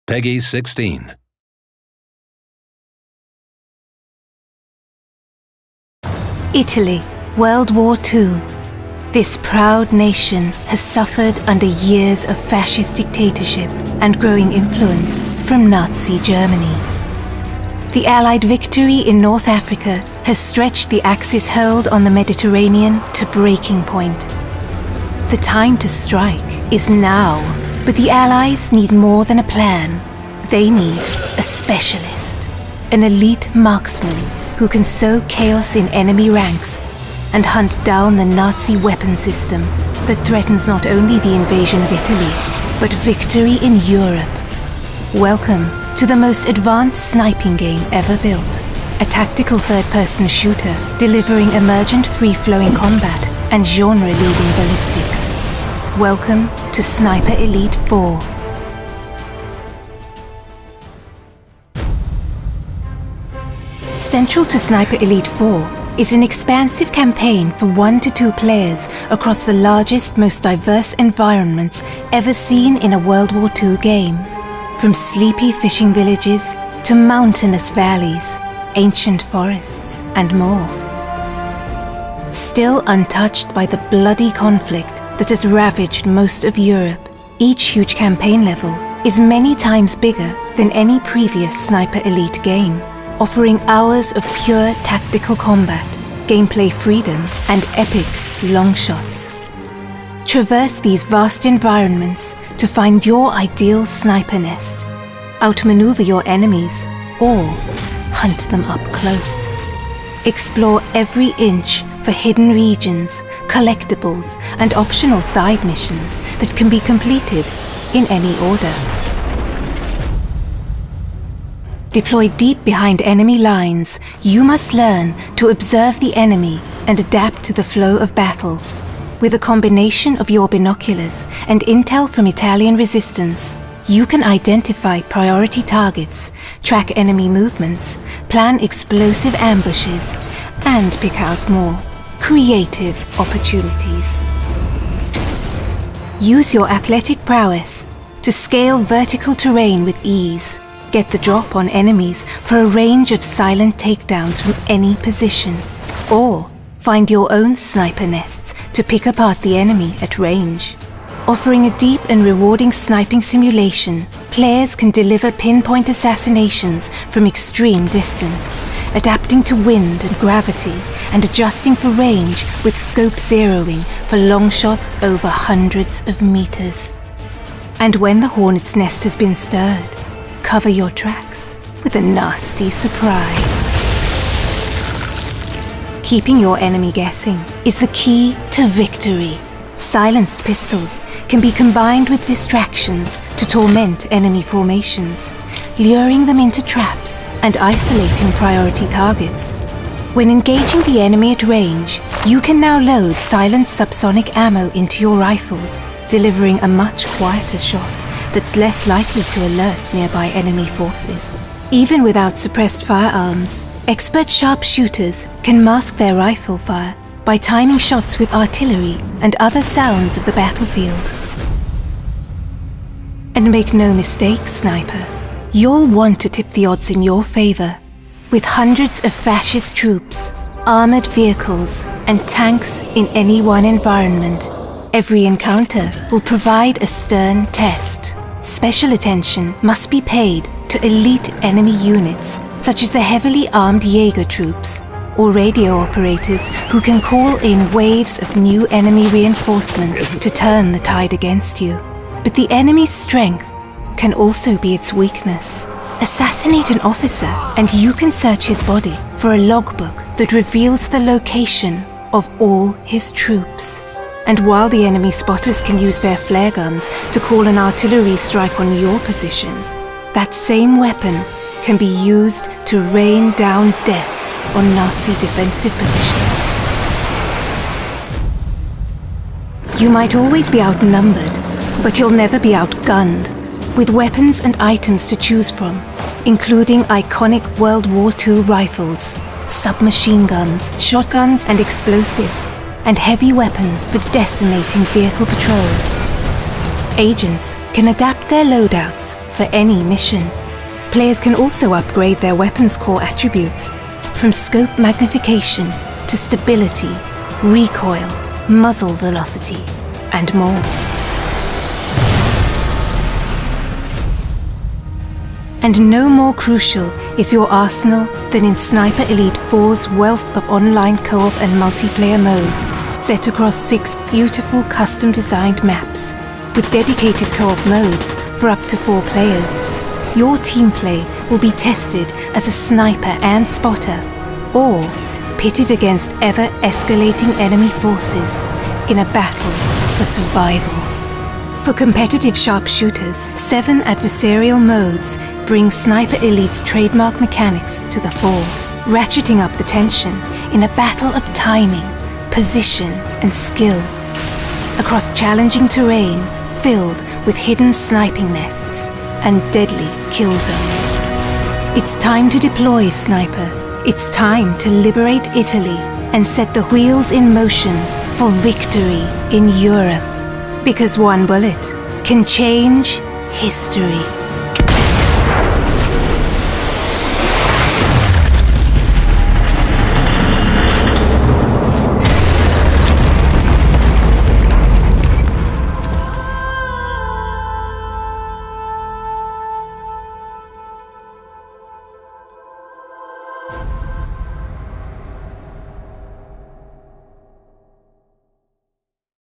Peggy 16. Italy, World War II. This proud nation has suffered under years of fascist dictatorship and growing influence from Nazi Germany. The Allied victory in North Africa has stretched the Axis hold on the Mediterranean to breaking point. The time to strike is now, but the Allies need more than a plan. They need a specialist, an elite marksman who can sow chaos in enemy ranks and hunt down the Nazi weapon system that threatens not only the invasion of Italy, but victory in Europe. Welcome to the most advanced sniping game ever built. A tactical third-person shooter delivering emergent free-flowing combat and genre-leading ballistics. Welcome to Sniper Elite 4. Central to Sniper Elite 4 is an expansive campaign for 1 to 2 players across the largest, most diverse environments ever seen in a World War II game. From sleepy fishing villages to mountainous valleys, ancient forests, and more. Still untouched by the bloody conflict that has ravaged most of Europe, each huge campaign level is many times bigger than any previous Sniper Elite game, offering hours of pure tactical combat, gameplay freedom, and epic long shots. Traverse these vast environments to find your ideal sniper nest, outmaneuver your enemies, or hunt them up close. Explore every inch for hidden regions, collectibles, and optional side missions that can be completed in any order. Deployed deep behind enemy lines, you must learn to observe the enemy and adapt to the flow of battle. With a combination of your binoculars and intel from Italian resistance, you can identify priority targets, track enemy movements, plan explosive ambushes, and pick out more creative opportunities. Use your athletic prowess to scale vertical terrain with ease. Get the drop on enemies for a range of silent takedowns from any position, or find your own sniper nests to pick apart the enemy at range. Offering a deep and rewarding sniping simulation, players can deliver pinpoint assassinations from extreme distance, adapting to wind and gravity and adjusting for range with scope zeroing for long shots over hundreds of meters. And when the hornet's nest has been stirred, cover your tracks with a nasty surprise. Keeping your enemy guessing is the key to victory. Silenced pistols can be combined with distractions to torment enemy formations, luring them into traps and isolating priority targets. When engaging the enemy at range, you can now load silent subsonic ammo into your rifles, delivering a much quieter shot that's less likely to alert nearby enemy forces. Even without suppressed firearms, expert sharpshooters can mask their rifle fire by timing shots with artillery and other sounds of the battlefield. And make no mistake, sniper, you'll want to tip the odds in your favor. With hundreds of fascist troops, armored vehicles, and tanks in any one environment, every encounter will provide a stern test. Special attention must be paid to elite enemy units, such as the heavily armed Jaeger troops, or radio operators who can call in waves of new enemy reinforcements to turn the tide against you. But the enemy's strength can also be its weakness. Assassinate an officer and you can search his body for a logbook that reveals the location of all his troops. And while the enemy spotters can use their flare guns to call an artillery strike on your position, that same weapon can be used to rain down death on Nazi defensive positions. You might always be outnumbered, but you'll never be outgunned. With weapons and items to choose from, including iconic World War II rifles, submachine guns, shotguns and explosives, and heavy weapons for decimating vehicle patrols. Agents can adapt their loadouts for any mission. Players can also upgrade their weapons core attributes, from scope magnification to stability, recoil, muzzle velocity, and more. And no more crucial is your arsenal than in Sniper Elite 4's wealth of online co-op and multiplayer modes, set across 6 beautiful custom-designed maps. With dedicated co-op modes for up to 4 players, your team play will be tested as a sniper and spotter, or pitted against ever-escalating enemy forces in a battle for survival. For competitive sharpshooters, 7 adversarial modes bring Sniper Elite's trademark mechanics to the fore, ratcheting up the tension in a battle of timing, position, and skill. Across challenging terrain filled with hidden sniping nests and deadly kill zones. It's time to deploy, Sniper. It's time to liberate Italy and set the wheels in motion for victory in Europe. Because one bullet can change history.